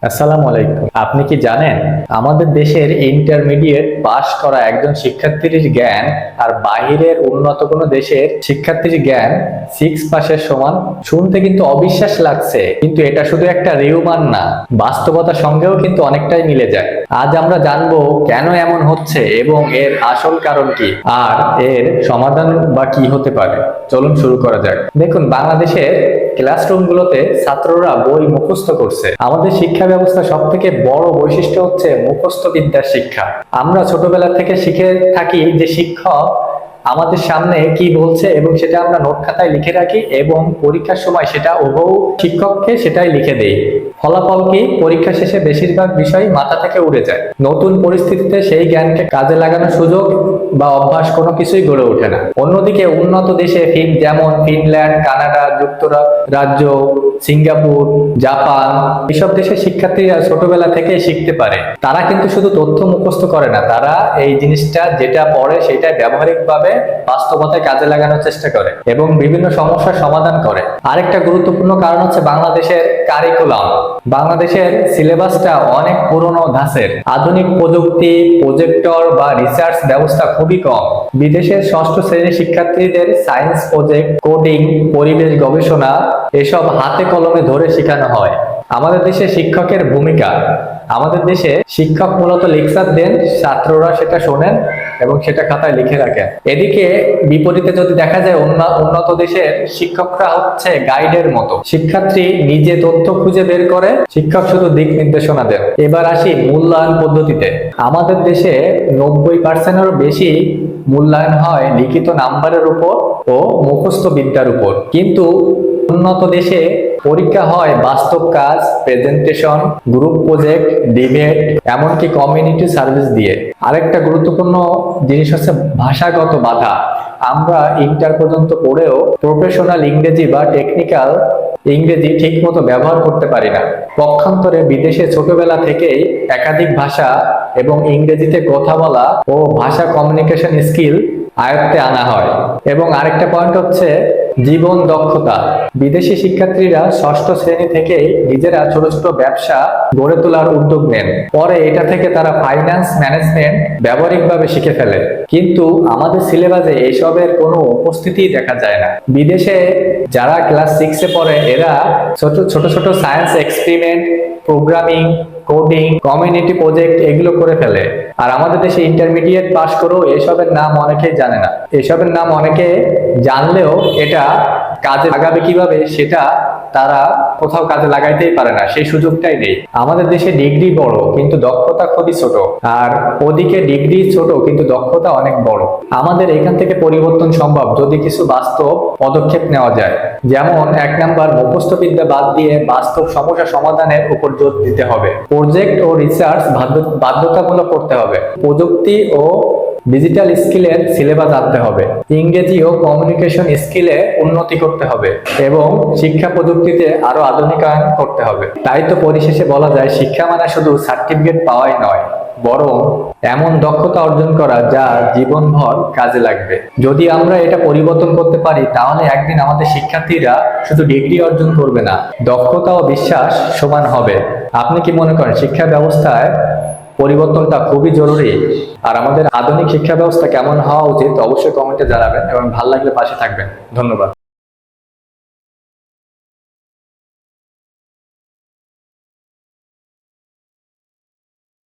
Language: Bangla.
আসসালামু আলাইকুম। আপনি কি জানেন আমাদের দেশের ইন্টারমিডিয়েট পাশ করা একজন শিক্ষার্থীর জ্ঞান আর বাহিরের উন্নত কোনো দেশের শিক্ষার্থীর জ্ঞান 6 পাসের সমান? শুনতে কিন্তু অবিশ্বাস লাগছে, কিন্তু এটা শুধু একটা রিউমার না, বাস্তবতার সঙ্গেও কিন্তু অনেকটাই মিলে যায়। আজ আমরা জানবো কেন এমন হচ্ছে এবং এর আসল কারণ কি, আর এর সমাধান বা কি হতে পারে। চলুন শুরু করা যাক। দেখুন, বাংলাদেশের ক্লাসরুমগুলোতে ছাত্ররা বই মুখস্থ করছে। আমাদের শিক্ষা ব্যবস্থা সব থেকে বড় বৈশিষ্ট্য হচ্ছে মুখস্থ বিদ্যার শিক্ষা। আমরা ছোটবেলা থেকে শিখে থাকি যে শিক্ষক আমাদের সামনে কি বলছে এবং সেটা আমরা নোট খাতায় লিখে রাখি এবং পরীক্ষার সময় সেটা হুবহু শিক্ষককে সেটাই লিখে দেই। ফলাফল কি? পরীক্ষা শেষে বেশিরভাগ বিষয় মাথা থেকে উড়ে যায়। নতুন পরিস্থিতিতে সেই জ্ঞানকে কাজে লাগানোর সুযোগ বা অভ্যাস কোনো কিছুই গড়ে ওঠে না। অন্যদিকে উন্নত দেশে যেমন ফিনল্যান্ড, কানাডা, যুক্তরাজ্য, সিঙ্গাপুর, জাপান, এসব দেশের শিক্ষার্থীরা ছোটবেলা থেকে শিখতে পারে। তারা কিন্তু শুধু তথ্য মুখস্থ করে না, তারা এই জিনিসটা যেটা পড়ে সেটা ব্যবহারিকভাবে বাস্তবতায় কাজে লাগানোর চেষ্টা করে এবং বিভিন্ন সমস্যার সমাধান করে। আরেকটা গুরুত্বপূর্ণ কারণ হচ্ছে বাংলাদেশের কারিকুলাম। বাংলাদেশের সিলেবাসটা অনেক পুরনো ধাঁচের। আধুনিক প্রযুক্তি, প্রজেক্টর বা রিসার্চ ব্যবস্থা খুবই কম। বিদেশের ষষ্ঠ শ্রেণীর শিক্ষার্থীদের সায়েন্স প্রজেক্ট, কোডিং, পরিবেশ গবেষণা এসব হাতে কলমে ধরে শেখানো হয়। আমাদের দেশে শিক্ষকের ভূমিকা, আমাদের দেশে শিক্ষক মূলত লেকচার দেন, ছাত্ররা সেটা শোনেন এবং সেটা খাতায় লিখে রাখেন। এদিকে বিপরীতে যদি দেখা যায় উন্নত দেশের শিক্ষকরা হচ্ছে গাইডের মতো। শিক্ষার্থী নিজে তথ্য খুঁজে বের করে, শিক্ষক শুধু দিক নির্দেশনা দেন। এবার আসি মূল্যায়ন পদ্ধতিতে। আমাদের দেশে 90%-এরও বেশি মূল্যায়ন হয় লিখিত নাম্বারের উপর ও মুখস্থ বিদ্যার উপর, কিন্তু উন্নত দেশে পরীক্ষা হয় বাস্তব কাজ, প্রেজেন্টেশন, গ্রুপ প্রজেক্ট, ডিবেট, এমনকি কমিউনিটি সার্ভিস দিয়ে। আরেকটা গুরুত্বপূর্ণ জিনিস হচ্ছে ভাষাগত বাধা। আমরা ইন্টার পর্যন্ত পড়েও প্রফেশনাল ইংরেজি বা টেকনিক্যাল ইংরেজি ঠিক মতো ব্যবহার করতে পারি না। পক্ষান্তরে বিদেশে ছোটবেলা থেকেই একাধিক ভাষা এবং ইংরেজিতে কথা বলা ও ভাষা কমিউনিকেশন স্কিল আয়ত্তে আনা হয়। এবং আরেকটা পয়েন্ট হচ্ছে জীবন দক্ষতা। বিদেশি শিক্ষার্থীরা ষষ্ঠ শ্রেণী থেকেই নিজেরা ছোট ছোট ব্যবসা গড়ে তোলার উদ্যোগ নেন। পরে এটা থেকে তারা ফাইন্যান্স ম্যানেজমেন্ট ব্যবহারিকভাবে শিখে ফেলে, কিন্তু আমাদের সিলেবাসে এসবের কোনো উপস্থিতি দেখা যায় না। বিদেশে যারা ক্লাস 6-এ পড়ে এরা ছোট ছোট science experiment, programming, coding, community project এগুলো করে ফেলে। আর আমাদের দেশে ইন্টারমিডিয়েট পাশ করেও এসবের নাম অনেকেই জানে না। এসবের নাম অনেকে জানলেও এটা কাজে লাগাবে কিভাবে সেটা তারা কোথাও কাজে লাগাইতেই পারে না, সেই সুযোগটাই নেই। আমাদের দেশে ডিগ্রি বড় কিন্তু দক্ষতা খুবই ছোট, আর ওদিকে ডিগ্রি ছোট কিন্তু দক্ষতা অনেক বড়। আমাদের এখান থেকে পরিবর্তন সম্ভব যদি কিছু বাস্তব পদক্ষেপ নেওয়া যায়। যেমন 1 নাম্বার, মুখস্থ বিদ্যা বাদ দিয়ে বাস্তব সমস্যা সমাধানের উপর জোর দিতে হবে। প্রজেক্ট ও রিসার্চ বাধ্যতামূলক করতে হবে। প্রযুক্তি ও ডিজিটাল স্কিলের সিলেবাস আনতে হবে। ইংরেজি ও কমিউনিকেশন স্কিলে উন্নতি করতে হবে এবং শিক্ষা প্রযুক্তিতে আরো আধুনিকায়ন করতে হবে। তাই তো পরিশেষে বলা যায়, শিক্ষা মানে শুধু সার্টিফিকেট পাওয়াই নয়, বরং এমন দক্ষতা অর্জন করা যা জীবনভর কাজে লাগবে। যদি আমরা এটা পরিবর্তন করতে পারি, তাহলে একদিন আমাদের শিক্ষার্থীরা শুধু ডিগ্রি অর্জন করবে না, দক্ষতা ও বিশ্বাস সমান হবে। আপনি কি মনে করেন শিক্ষা ব্যবস্থায় পরিবর্তনটা খুবই জরুরি? আর আমাদের আধুনিক শিক্ষা ব্যবস্থা কেমন হওয়া উচিত অবশ্যই কমেন্টে জানাবেন এবং ভালো লাগলে পাশে থাকবেন। ধন্যবাদ।